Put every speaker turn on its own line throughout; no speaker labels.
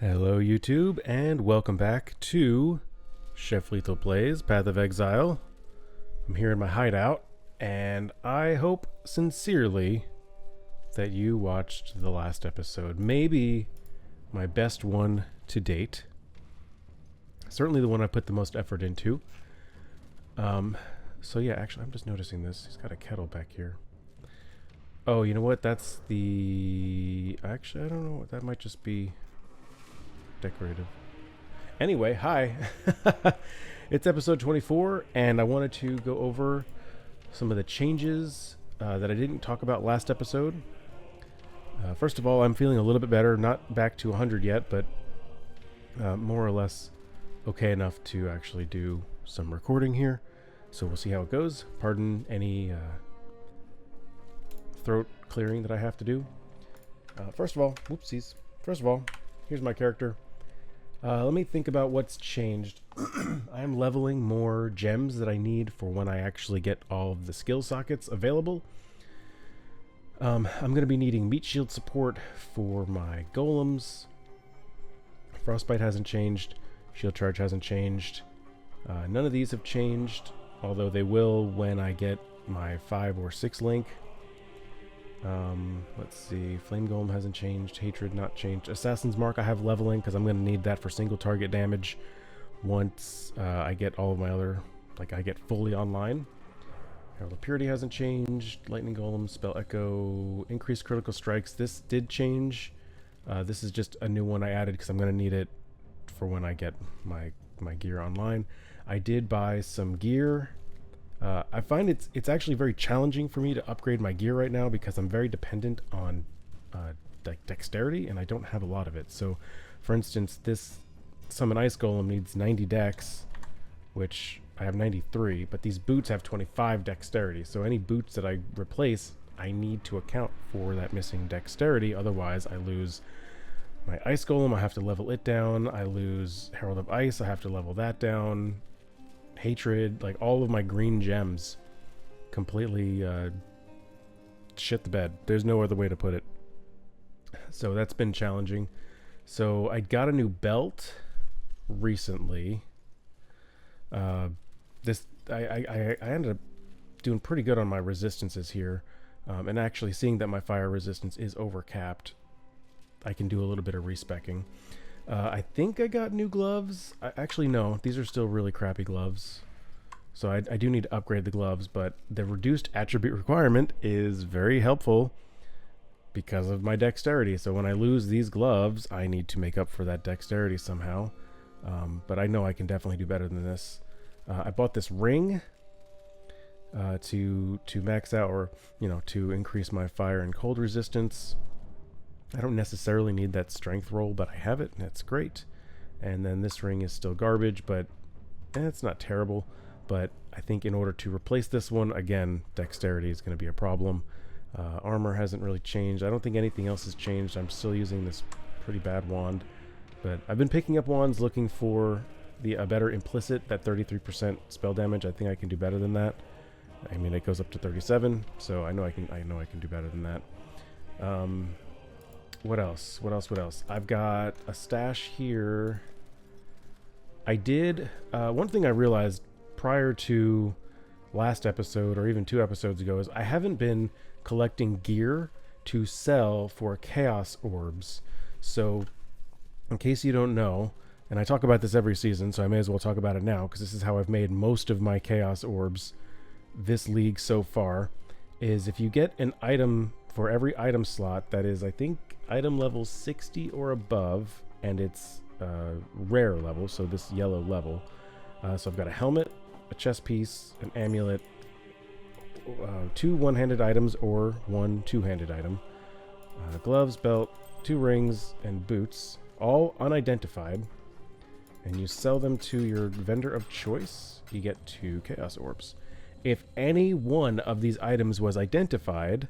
Hello YouTube, and welcome back to Chef Lethal Plays Path of Exile. I'm here in my hideout, and I hope sincerely that you watched the last episode. Maybe my best one to date. Certainly the one I put the most effort into. So yeah, actually I'm just noticing this. He's got a kettle back here. Oh, you know what? That's the... Actually, I don't know. That might just be decorative. Anyway, hi. It's episode 24, and I wanted to go over some of the changes that I didn't talk about last episode. First of all, I'm feeling a little bit better. Not back to 100 yet, but more or less okay enough to actually do some recording here. So we'll see how it goes. Pardon any throat clearing that I have to do. First of all, whoopsies. First of all, here's my character. Let me think about what's changed. I am leveling more gems that I need for when I actually get all of the skill sockets available. I'm going to be needing meat shield support for my golems. Frostbite hasn't changed. Shield charge hasn't changed. None of these have changed, although they will when I get my 5 or 6 link. Let's see. Flame Golem hasn't changed. Hatred not changed. Assassin's Mark I have leveling because I'm going to need that for single target damage once I get all of my other, I get fully online. Herald of Purity hasn't changed. Lightning Golem, Spell Echo, increased critical strikes. This did change. This is just a new one I added because I'm going to need it for when I get my gear online. I did buy some gear. I find it's actually very challenging for me to upgrade my gear right now because I'm very dependent on dexterity, and I don't have a lot of it. So, for instance, this Summon Ice Golem needs 90 dex, which I have 93, but these boots have 25 dexterity. So any boots that I replace, I need to account for that missing dexterity. Otherwise, I lose my Ice Golem. I have to level it down. I lose Herald of Ice. I have to level that down. Hatred, like all of my green gems completely shit the bed. There's no other way to put it. So that's been challenging. So I got a new belt recently. I ended up doing pretty good on my resistances here, and actually seeing that my fire resistance is overcapped, I can do a little bit of respecking. I think I got new gloves. Actually, no. These are still really crappy gloves. So I do need to upgrade the gloves, but the reduced attribute requirement is very helpful because of my dexterity. So when I lose these gloves, I need to make up for that dexterity somehow. But I know I can definitely do better than this. I bought this ring to max out, or to increase my fire and cold resistance. I don't necessarily need that strength roll, but I have it, and that's great. And then this ring is still garbage, but it's not terrible. But I think in order to replace this one, again, dexterity is going to be a problem. Armor hasn't really changed. I don't think anything else has changed. I'm still using this pretty bad wand. But I've been picking up wands looking for a better implicit, that 33% spell damage. I think I can do better than that. I mean, it goes up to 37, so I know I can do better than that. What else? I've got a stash here. I did... one thing I realized prior to last episode, or even 2 episodes ago, is I haven't been collecting gear to sell for chaos orbs. So, in case you don't know, and I talk about this every season, so I may as well talk about it now, because this is how I've made most of my chaos orbs this league so far, is if you get an item for every item slot that is, I think, item level 60 or above, and it's rare level, so this yellow level. So I've got a helmet, a chest piece, an amulet, 2 one-handed items or 1 two-handed item, gloves, belt, 2 rings, and boots, all unidentified, and you sell them to your vendor of choice. You get 2 chaos orbs. If any one of these items was identified,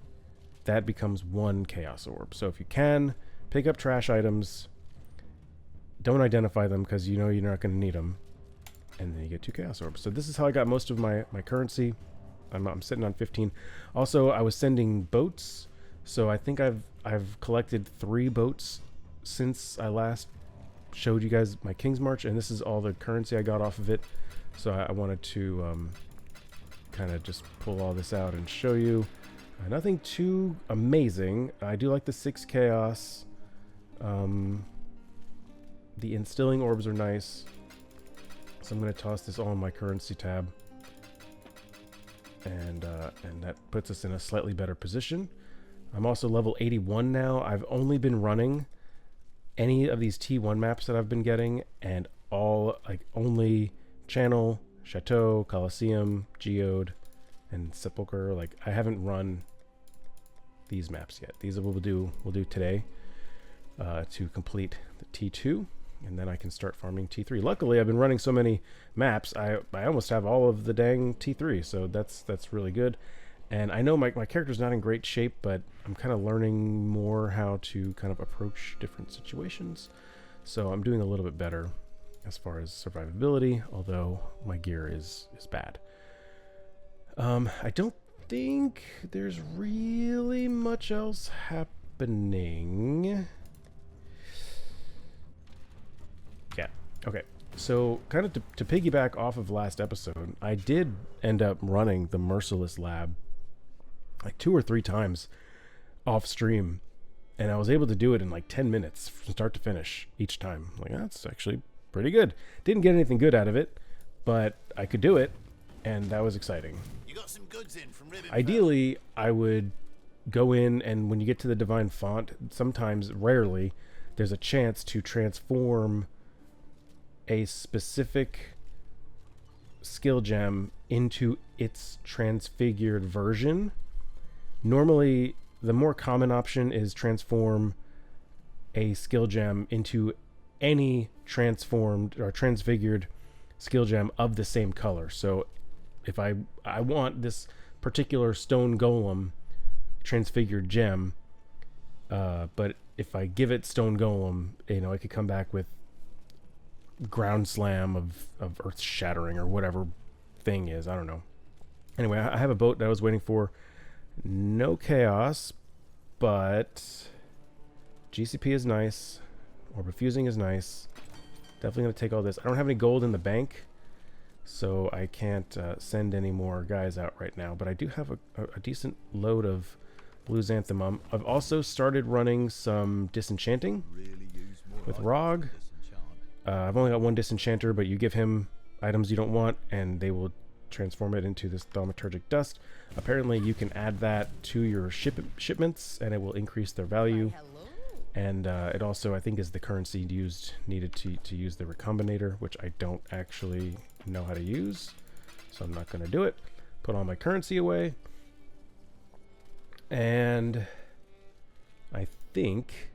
that becomes 1 chaos orb. So if you can, pick up trash items, don't identify them because you know you're not going to need them, and then you get 2 chaos orbs. So this is how I got most of my currency. I'm sitting on 15. Also, I was sending boats, so I think I've collected 3 boats since I last showed you guys my King's March, and this is all the currency I got off of it. So I wanted to kind of just pull all this out and show you. Nothing too amazing. I do like the 6 chaos. The instilling orbs are nice. So I'm going to toss this all in my currency tab. And that puts us in a slightly better position. I'm also level 81 now. I've only been running any of these T1 maps that I've been getting, and all, like, only Channel, Chateau, Colosseum, Geode, and Sepulchre. Like, I haven't run these maps yet. These we'll do today to complete the T2, and then I can start farming T3. Luckily, I've been running so many maps, I almost have all of the dang T3, so that's really good. And I know my character's not in great shape, but I'm kind of learning more how to kind of approach different situations. So I'm doing a little bit better as far as survivability, although my gear is bad. I don't think there's really much else happening. Yeah, okay. So kind of to piggyback off of last episode, I did end up running the Merciless Lab like 2 or 3 times off stream, and I was able to do it in like 10 minutes from start to finish each time. Like, that's actually pretty good. Didn't get anything good out of it, but I could do it, and that was exciting.
You got some goods in from Ribbon.
Ideally, I would go in, and when you get to the Divine Font, sometimes, rarely, there's a chance to transform a specific skill gem into its transfigured version. Normally, the more common option is transform a skill gem into any transformed or transfigured skill gem of the same color. So if I want this particular stone golem transfigured gem, but if I give it stone golem, you know, it could come back with ground slam of earth shattering or whatever thing is. I don't know. Anyway, I have a boat that I was waiting for. No chaos, but GCP is nice. Orb of Fusing is nice. Definitely going to take all this. I don't have any gold in the bank, so I can't send any more guys out right now. But I do have a decent load of Blue Xanthemum. I've also started running some Disenchanting with Rog. I've only got 1 Disenchanter, but you give him items you don't want, and they will transform it into this thaumaturgic dust. Apparently, you can add that to your shipments, and it will increase their value. And it also, I think, is the currency needed to use the Recombinator, which I don't actually know how to use, so I'm not going to do it. Put all my currency away, and I think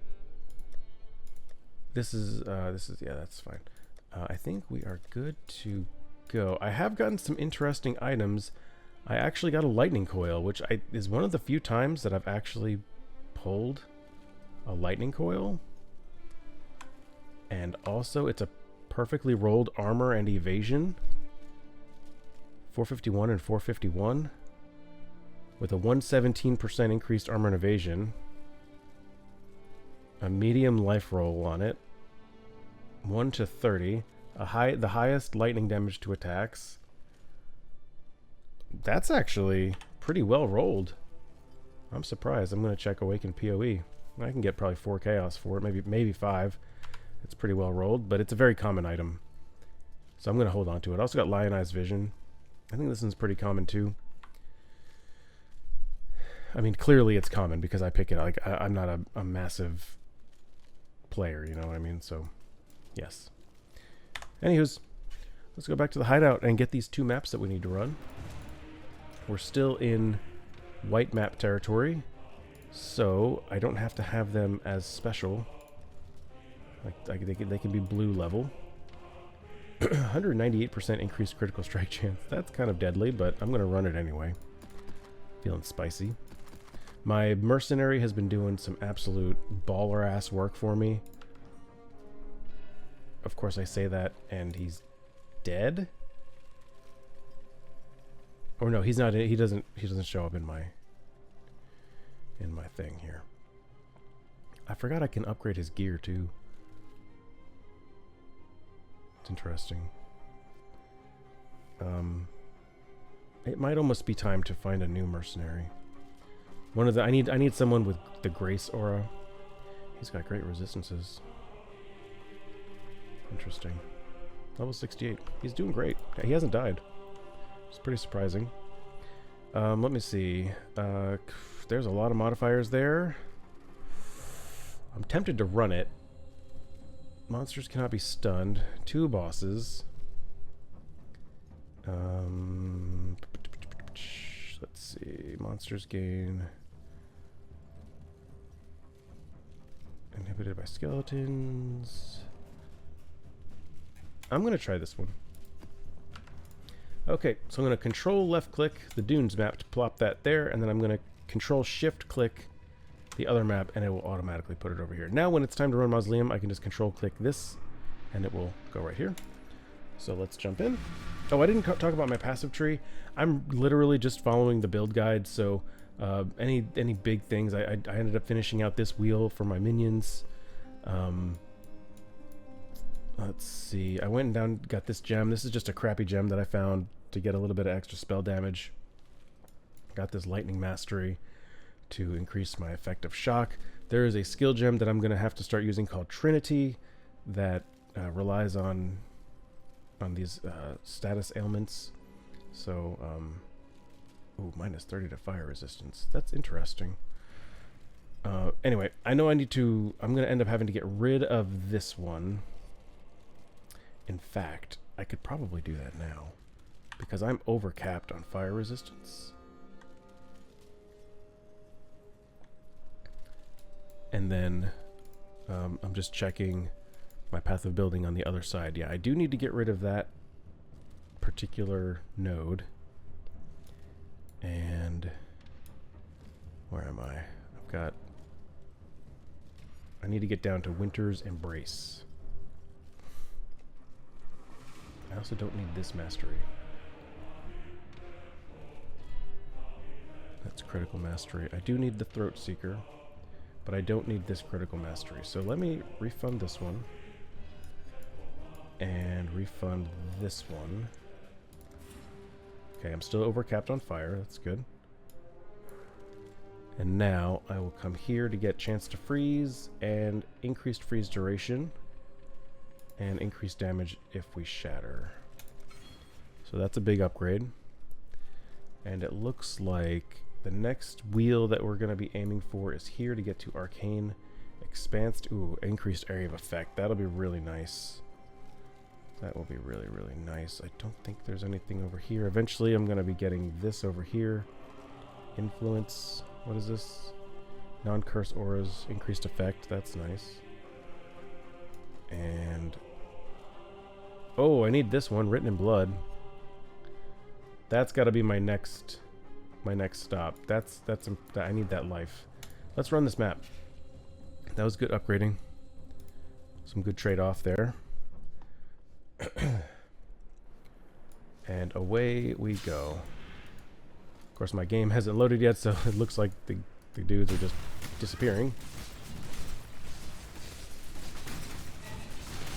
this is yeah, that's fine. I think we are good to go. I have gotten some interesting items. I actually got a lightning coil, which is one of the few times that I've actually pulled a lightning coil. And also, it's a perfectly rolled armor and evasion. 451 and 451. With a 117% increased armor and evasion. A medium life roll on it. 1 to 30. The highest lightning damage to attacks. That's actually pretty well rolled. I'm surprised. I'm going to check Awakened PoE. I can get probably 4 chaos for it, maybe 5. It's pretty well rolled, but it's a very common item. So I'm going to hold on to it. I also got Lionized Vision. I think this one's pretty common too. I mean, clearly it's common because I pick it. Like, I'm not a massive player, you know what I mean? So, yes. Anywho's, let's go back to the hideout and get these 2 maps that we need to run. We're still in white map territory, so I don't have to have them as special. Like they can be blue level. 198% increased critical strike chance. That's kind of deadly, but I'm going to run it anyway. Feeling spicy. My mercenary has been doing some absolute baller-ass work for me. Of course, I say that, and he's dead. Or no, he's not. He doesn't show up in my thing here. I forgot I can upgrade his gear too. interesting. It might almost be time to find a new mercenary. One of the I need someone with the Grace aura. He's got great resistances. Interesting. Level 68. He's doing great. He hasn't died. It's pretty surprising. Let me see. There's a lot of modifiers there. I'm tempted to run it. Monsters cannot be stunned. 2 bosses. Let's see. Monsters gain inhibited by skeletons. I'm going to try this one. Okay, so I'm going to control left click the dunes map to plop that there, and then I'm going to control shift click the other map, and it will automatically put it over here. Now when it's time to run Mausoleum, I can just control click this, and it will go right here. So let's jump in. Oh, I didn't talk about my passive tree. I'm literally just following the build guide, so any big things, I ended up finishing out this wheel for my minions. Let's see. I went and down, got this gem. This is just a crappy gem that I found to get a little bit of extra spell damage. Got this lightning mastery to increase my effective shock. There is a skill gem that I'm going to have to start using called Trinity that relies on these status ailments. So, ooh, minus 30 to fire resistance. That's interesting. Anyway, I know I'm going to end up having to get rid of this one. In fact, I could probably do that now because I'm overcapped on fire resistance. And then I'm just checking my path of building on the other side. Yeah, I do need to get rid of that particular node. And where am I? I need to get down to Winter's Embrace. I also don't need this mastery. That's critical mastery. I do need the Throat Seeker, but I don't need this critical mastery. So let me refund this one. And refund this one. Okay, I'm still overcapped on fire. That's good. And now I will come here to get chance to freeze and increased freeze duration. And increased damage if we shatter. So that's a big upgrade. And it looks like the next wheel that we're going to be aiming for is here to get to Arcane Expanse. Ooh, increased area of effect. That'll be really nice. That will be really, really nice. I don't think there's anything over here. Eventually I'm going to be getting this over here. Influence. What is this? Non-curse auras. Increased effect. That's nice. And oh, I need this one, Written in Blood. That's got to be my next stop. I need that life. Let's run this map. That was good upgrading. Some good trade-off there. And away we go. Of course, my game hasn't loaded yet, so it looks like the dudes are just disappearing.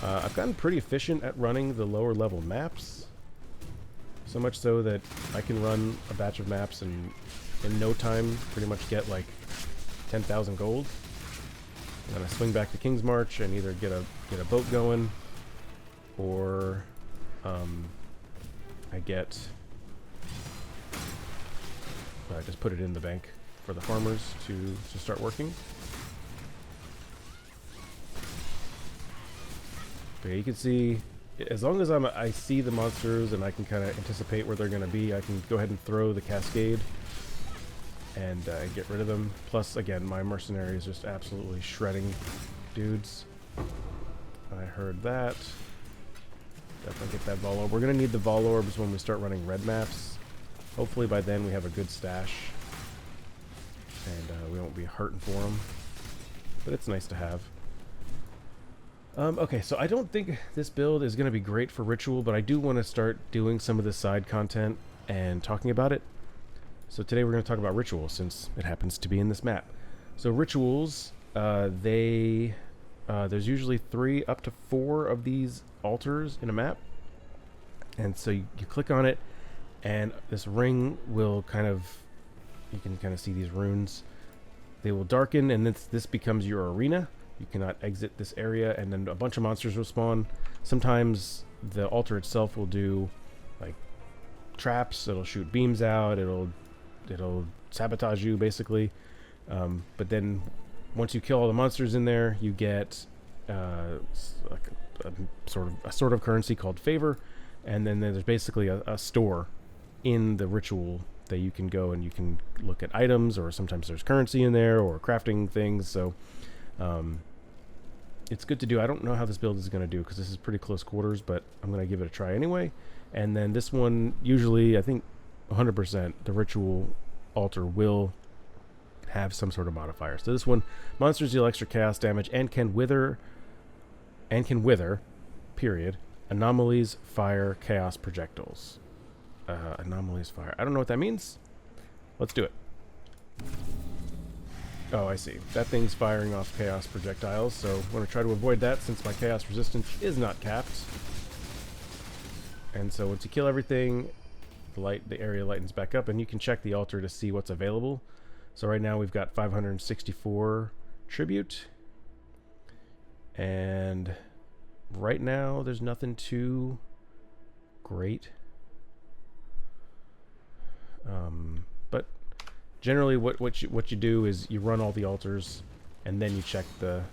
I've gotten pretty efficient at running the lower level maps. So much so that I can run a batch of maps and in no time pretty much get like 10,000 gold. And then I swing back to King's March and either get a boat going, or I just put it in the bank for the farmers to start working. But yeah, you can see, as long as I see the monsters and I can kind of anticipate where they're going to be, I can go ahead and throw the cascade and get rid of them. Plus, again, my mercenary is just absolutely shredding dudes. I heard that. Definitely get that Vol Orb. We're going to need the Vol Orbs when we start running red maps. Hopefully by then we have a good stash and we won't be hurting for them. But it's nice to have. Okay, so I don't think this build is going to be great for Ritual, but I do want to start doing some of the side content and talking about it. So today we're going to talk about Ritual, since it happens to be in this map. So Rituals, they there's usually 3 up to 4 of these altars in a map. And so you click on it, and this ring will kind of, you can kind of see these runes. They will darken, and this becomes your arena. You cannot exit this area, and then a bunch of monsters will spawn. Sometimes the altar itself will do like traps. It'll shoot beams out. It'll sabotage you basically. But then once you kill all the monsters in there, you get like a sort of currency called favor, and then there's basically a store in the ritual that you can go and you can look at items, or sometimes there's currency in there or crafting things. So it's good to do. I don't know how this build is going to do because this is pretty close quarters, but I'm going to give it a try anyway. And then this one, usually I think 100% the ritual altar will have some sort of modifier. So this one, monsters deal extra chaos damage and can wither, period, anomalies, fire, chaos projectiles. Anomalies, fire. I don't know what that means. Let's do it. Oh, I see. That thing's firing off chaos projectiles, so I'm going to try to avoid that since my chaos resistance is not capped. And so once you kill everything, the area lightens back up, and you can check the altar to see what's available. So right now we've got 564 tribute, and right now there's nothing too great. But generally what you do is you run all the altars, and then you check the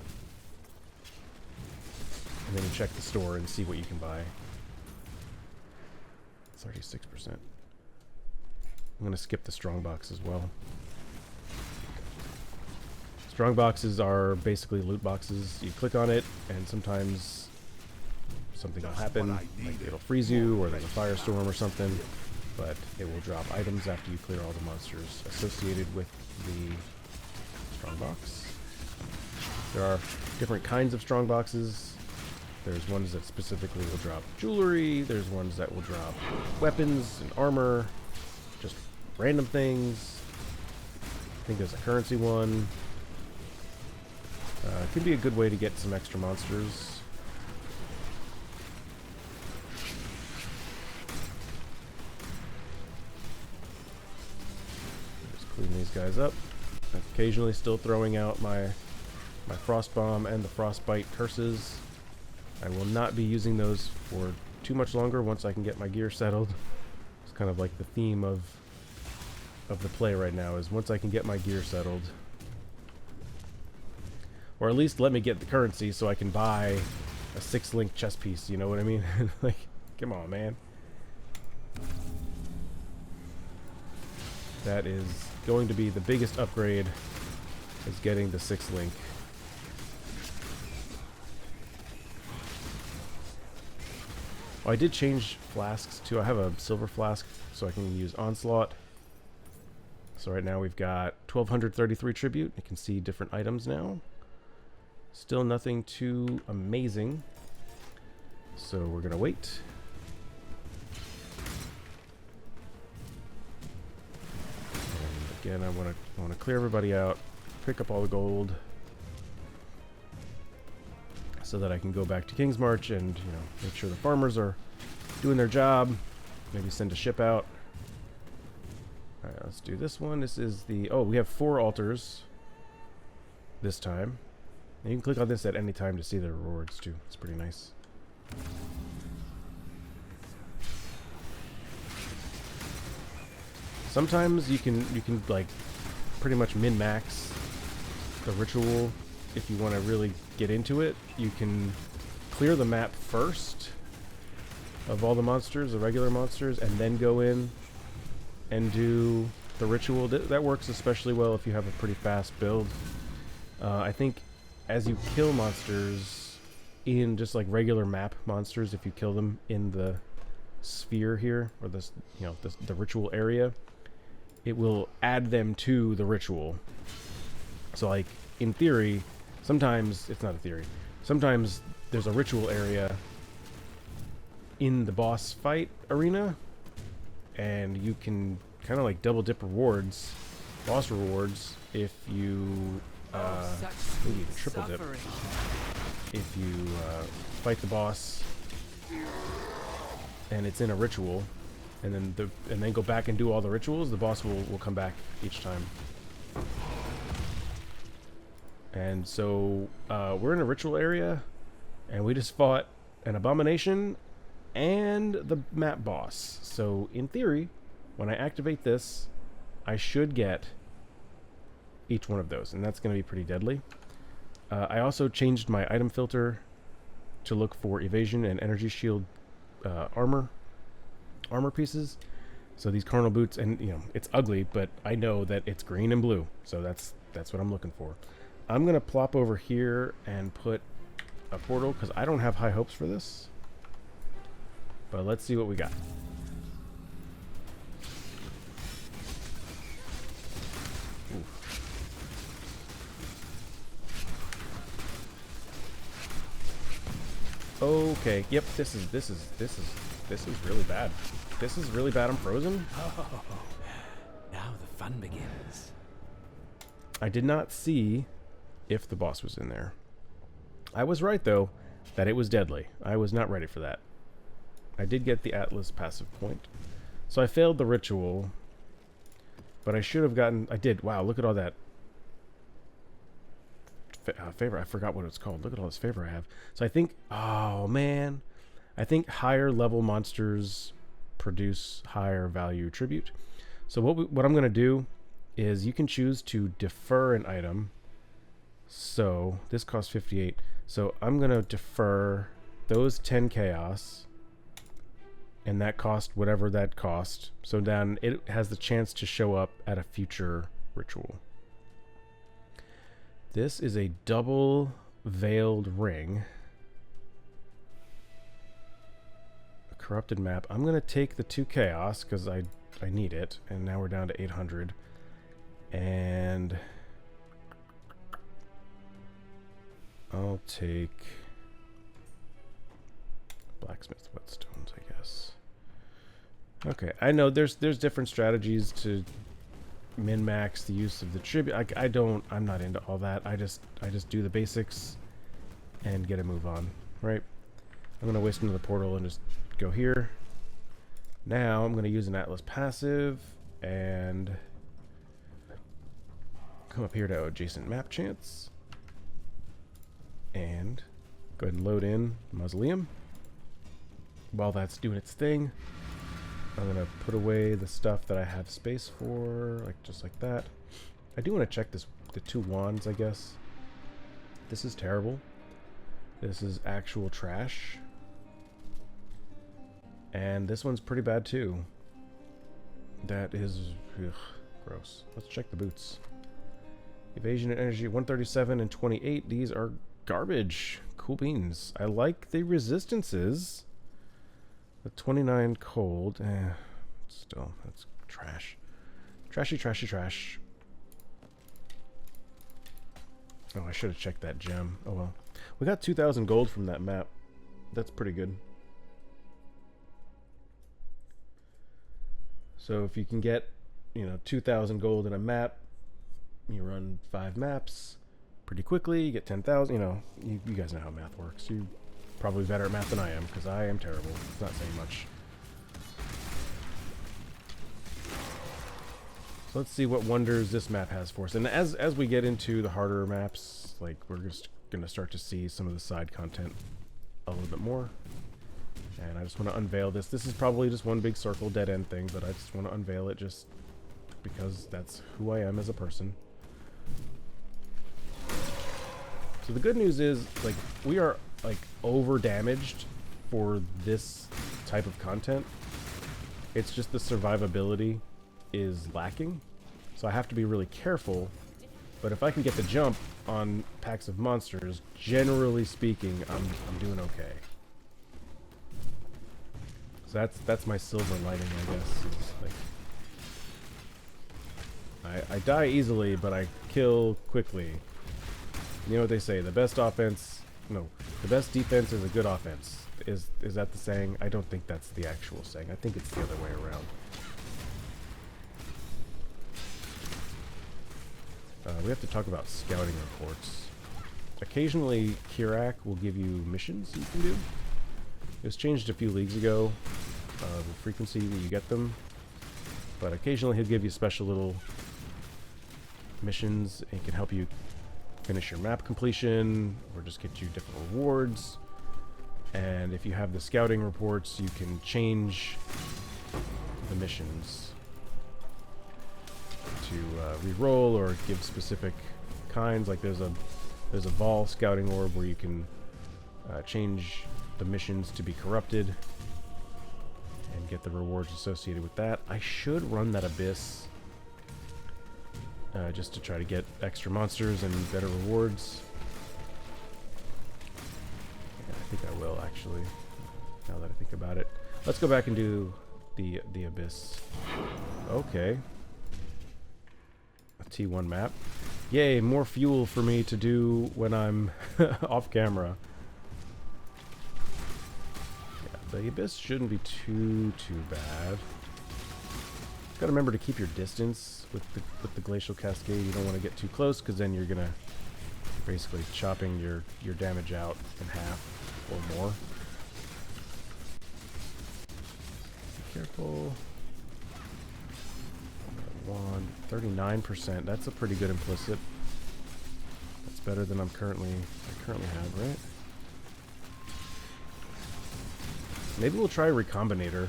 store and see what you can buy. 36%. I'm gonna skip the strong box as well. Strong boxes are basically loot boxes. You click on it, and sometimes something will happen, like it'll freeze you, or there's a firestorm or something. But it will drop items after you clear all the monsters associated with the strong box. There are different kinds of strong boxes. There's ones that specifically will drop jewelry. There's ones that will drop weapons and armor, just random things. I think there's a currency one. It could be a good way to get some extra monsters. Clean these guys up. I'm occasionally still throwing out my frost bomb and the frostbite curses. I will not be using those for too much longer once I can get my gear settled. It's kind of like the theme of the play right now, is once I can get my gear settled, or at least let me get the currency so I can buy a 6-link chess piece, you know what I mean? Like, come on, man. That is going to be the biggest upgrade, is getting the 6-link. Oh, I did change flasks too. I have a silver flask so I can use Onslaught. So right now we've got 1233 tribute. You can see different items now. Still nothing too amazing. So we're gonna wait. Again, I want to clear everybody out, pick up all the gold, so that I can go back to King's March and, you know, make sure the farmers are doing their job. Maybe send a ship out. All right, let's do this one. This is the we have 4 altars this time. And you can click on this at any time to see the rewards too. It's pretty nice. Sometimes you can like pretty much min-max the ritual if you want to really get into it. You can clear the map first of all the monsters, the regular monsters, and then go in and do the ritual. That works especially well if you have a pretty fast build. I think as you kill monsters in just like regular map monsters, if you kill them in the sphere here, or this, you know, the ritual area, it will add them to the ritual. So like in theory, sometimes it's not a theory. Sometimes there's a ritual area in the boss fight arena, and you can kind of like double dip rewards, boss rewards, if you maybe even triple dip. if you fight the boss and it's in a ritual, and then go back and do all the rituals, the boss will come back each time. And so we're in a ritual area, and we just fought an abomination and the map boss. So in theory, when I activate this, I should get each one of those, and that's going to be pretty deadly. I also changed my item filter to look for evasion and energy shield armor pieces. So these carnal boots, and you know, it's ugly, but I know that it's green and blue, so that's what I'm looking for. I'm gonna plop over here and put a portal because I don't have high hopes for this, but let's see what we got. Okay, yep, this is really bad. This is really bad. I'm frozen.
Oh, now the fun begins.
I did not see if the boss was in there. I was right, though, that it was deadly. I was not ready for that. I did get the Atlas passive point. So I failed the ritual, but I should have gotten... I did. Wow, look at all that favor. I forgot what it's called. Look at all this favor I have. So I think... Oh, man. I think higher level monsters produce higher value tribute. So what I'm going to do is you can choose to defer an item. So this costs 58. So I'm going to defer those 10 chaos, and that cost whatever that cost. So then it has the chance to show up at a future ritual. This is a double veiled ring. A corrupted map. I'm going to take the 2 chaos because I need it. And now we're down to 800. And I'll take blacksmith whetstones, I guess. Okay, I know there's different strategies to min-max the use of the tribute. I'm not into all that. I just do the basics and get a move on, right? I'm gonna waste another portal and just go here. Now I'm gonna use an Atlas passive and come up here to adjacent map chance and go ahead and load in Mausoleum. While that's doing its thing, I'm gonna put away the stuff that I have space for, like just like that. I do want to check the 2 wands, I guess. This is terrible. This is actual trash. And this one's pretty bad too. That is gross. Let's check the boots. Evasion and energy 137 and 28. These are garbage. Cool beans. I like the resistances. The 29 cold. Still, that's trash. Trashy, trashy, trash. Oh, I should have checked that gem. Oh well. We got 2,000 gold from that map. That's pretty good. So if you can get, 2,000 gold in a map, you run 5 maps pretty quickly, you get 10,000, you guys know how math works. You're probably better at math than I am, because I am terrible. It's not saying much. So let's see what wonders this map has for us. And as we get into the harder maps, like, we're just going to start to see some of the side content a little bit more. And I just want to unveil this. This is probably just one big circle dead end thing, but I just want to unveil it just because that's who I am as a person. So the good news is, like, we are, like, over damaged for this type of content. It's just the survivability is lacking. So I have to be really careful. But if I can get the jump on packs of monsters, generally speaking, I'm doing okay. So that's my silver lining, I guess. Is like, I die easily, but I kill quickly. You know what they say? The best defense is a good offense. Is that the saying? I don't think that's the actual saying. I think it's the other way around. We have to talk about scouting reports. occasionally Kirak will give you missions you can do. It was changed a few leagues ago, the frequency that you get them. But occasionally he'll give you special little missions and can help you finish your map completion or just get you different rewards. And if you have the scouting reports, you can change the missions to re-roll or give specific kinds. Like there's a Vol scouting orb where you can change the missions to be corrupted and get the rewards associated with that. I should run that Abyss just to try to get extra monsters and better rewards. Yeah, I think I will actually, now that I think about it. Let's go back and do the Abyss. Okay. A T1 map. Yay, more fuel for me to do when I'm off camera. The Abyss shouldn't be too bad. Gotta remember to keep your distance with the glacial cascade. You don't want to get too close because then you're gonna basically chopping your damage out in half or more. Be careful. Wand 39%. That's a pretty good implicit. That's better than I currently have, right? Maybe we'll try Recombinator.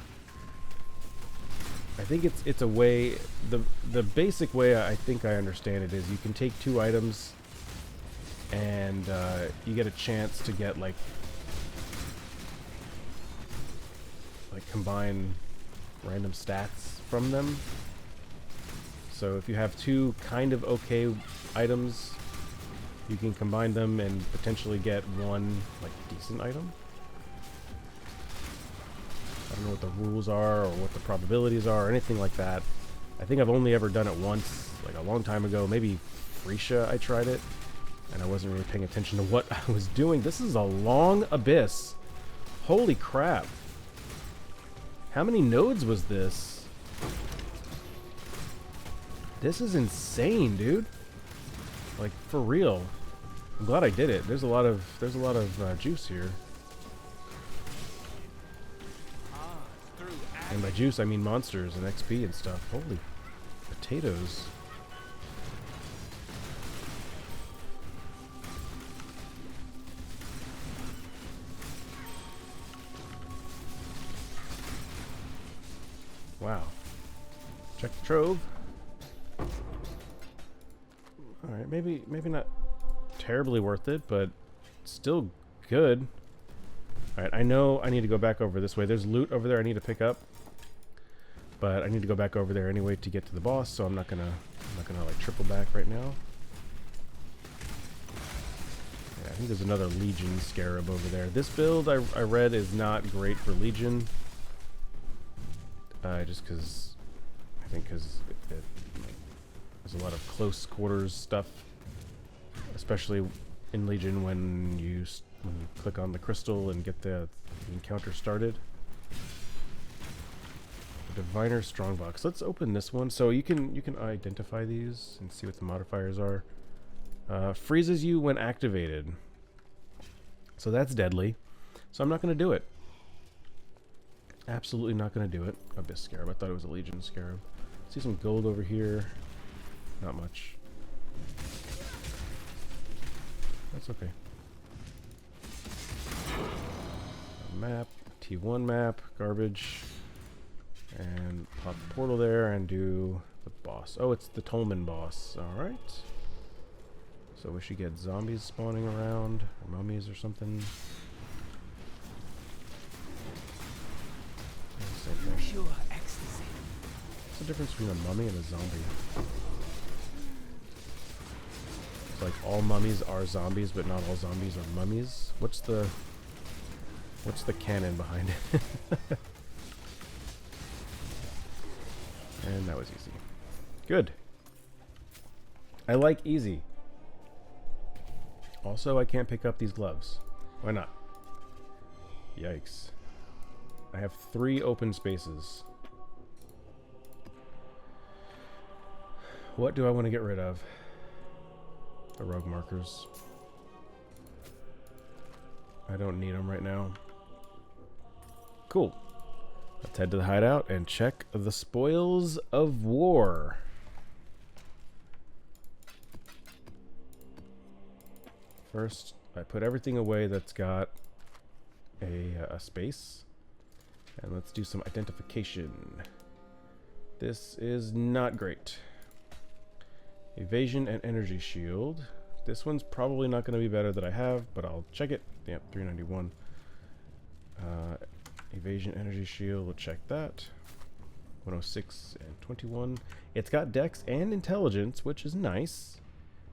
I think it's a way, the basic way I think I understand it is you can take 2 items and you get a chance to get like combine random stats from them. So if you have 2 kind of okay items, you can combine them and potentially get 1 like decent item. I don't know what the rules are or what the probabilities are or anything like that. I think I've only ever done it once, like a long time ago. Maybe Freesia I tried it, and I wasn't really paying attention to what I was doing. This is a long Abyss. Holy crap. How many nodes was this? This is insane, dude. Like, for real. I'm glad I did it. There's a lot of juice here. And by juice, I mean monsters and XP and stuff. Holy potatoes. Wow. Check the trove. Alright, maybe not terribly worth it, but still good. Alright, I know I need to go back over this way. There's loot over there I need to pick up. But I need to go back over there anyway to get to the boss, so I'm not gonna like triple back right now. Yeah, I think there's another Legion Scarab over there. This build I read is not great for Legion. Just because I think there's a lot of close quarters stuff, especially in Legion when you click on the crystal and get the encounter started. Diviner Strongbox. Let's open this one. So you can identify these and see what the modifiers are. Freezes you when activated. So that's deadly. So I'm not going to do it. Absolutely not going to do it. Abyss Scarab. I thought it was a Legion Scarab. See some gold over here. Not much. That's okay. A map. T1 map. Garbage. And pop the portal there and do the boss. Oh, it's the Tolman boss. Alright. So we should get zombies spawning around, or mummies or something. Same thing.
Pure ecstasy.
What's the difference between a mummy and a zombie? It's like all mummies are zombies, but not all zombies are mummies. What's the canon behind it? And that was easy. Good. I like easy. Also, I can't pick up these gloves. Why not? Yikes. I have 3 open spaces. What do I want to get rid of? The rogue markers. I don't need them right now. Cool. Let's head to the hideout and check the spoils of war. First, I put everything away that's got a space. And let's do some identification. This is not great. Evasion and energy shield. This one's probably not going to be better than I have, but I'll check it. Yep, 391. Evasion, energy shield, we'll check that. 106 and 21. It's got dex and intelligence, which is nice,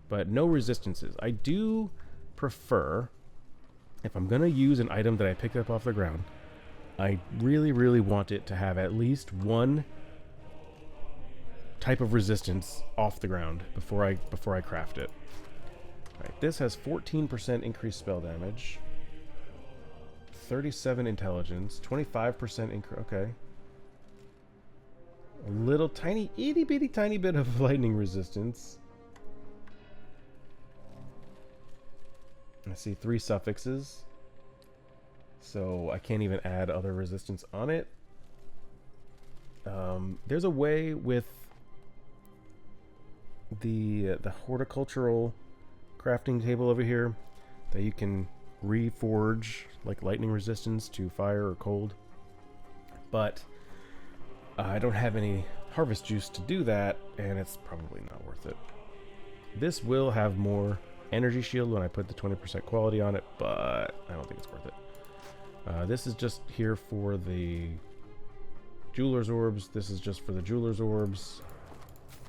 but no resistances. I do prefer, if I'm going to use an item that I picked up off the ground, I really, really want it to have at least one type of resistance off the ground before I craft it. Alright, this has 14% increased spell damage, 37 intelligence, 25% increase. Okay. A little tiny, itty bitty tiny bit of lightning resistance. I see 3 suffixes, so I can't even add other resistance on it. There's a way with the horticultural crafting table over here that you can reforge like lightning resistance to fire or cold, but I don't have any harvest juice to do that, and it's probably not worth it. This will have more energy shield when I put the 20% quality on it, but I don't think it's worth it. This is just here for the jeweler's orbs. This is just for the jeweler's orbs,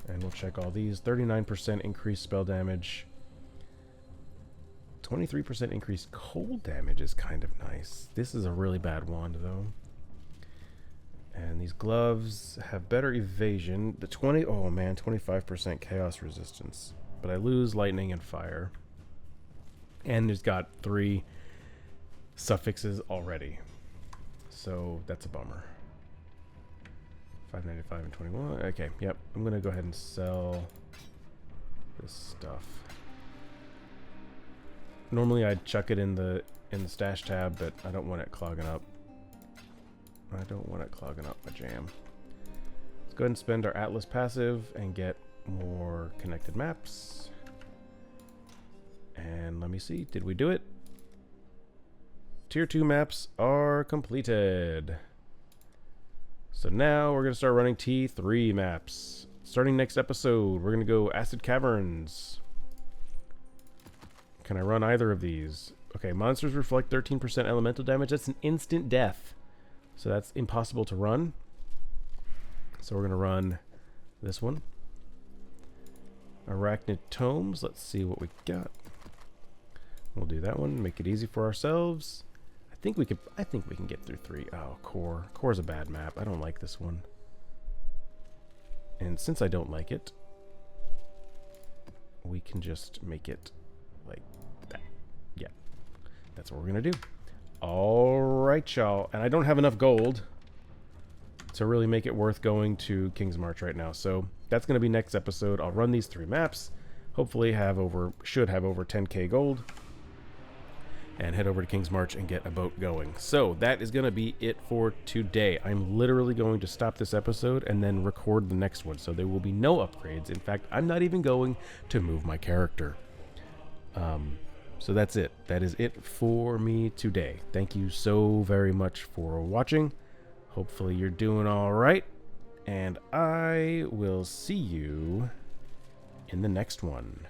and we'll check all these. 39% increased spell damage, 23% increased cold damage is kind of nice. This is a really bad wand though. And these gloves have better evasion. The 25% chaos resistance. But I lose lightning and fire. And it's got 3 suffixes already. So that's a bummer. 595 and 21. Okay, yep. I'm gonna go ahead and sell this stuff. Normally I'd chuck it in the stash tab, but I don't want it clogging up. I don't want it clogging up my jam. Let's go ahead and spend our Atlas passive and get more connected maps. And let me see, did we do it? Tier 2 maps are completed. So now we're going to start running T3 maps. Starting next episode, we're going to go Acid Caverns. Can I run either of these? Okay, monsters reflect 13% elemental damage. That's an instant death. So that's impossible to run. So we're going to run this one. Arachnid Tomes. Let's see what we got. We'll do that one. Make it easy for ourselves. I think we can get through 3. Oh, Core. Core's a bad map. I don't like this one. And since I don't like it, we can just make it like that. Yeah. That's what we're going to do. Alright, y'all. And I don't have enough gold to really make it worth going to King's March right now. So that's going to be next episode. I'll run these 3 maps. Hopefully should have over 10k gold. And head over to King's March and get a boat going. So that is going to be it for today. I'm literally going to stop this episode and then record the next one. So there will be no upgrades. In fact, I'm not even going to move my character. So that's it. That is it for me today. Thank you so very much for watching. Hopefully you're doing all right. And I will see you in the next one.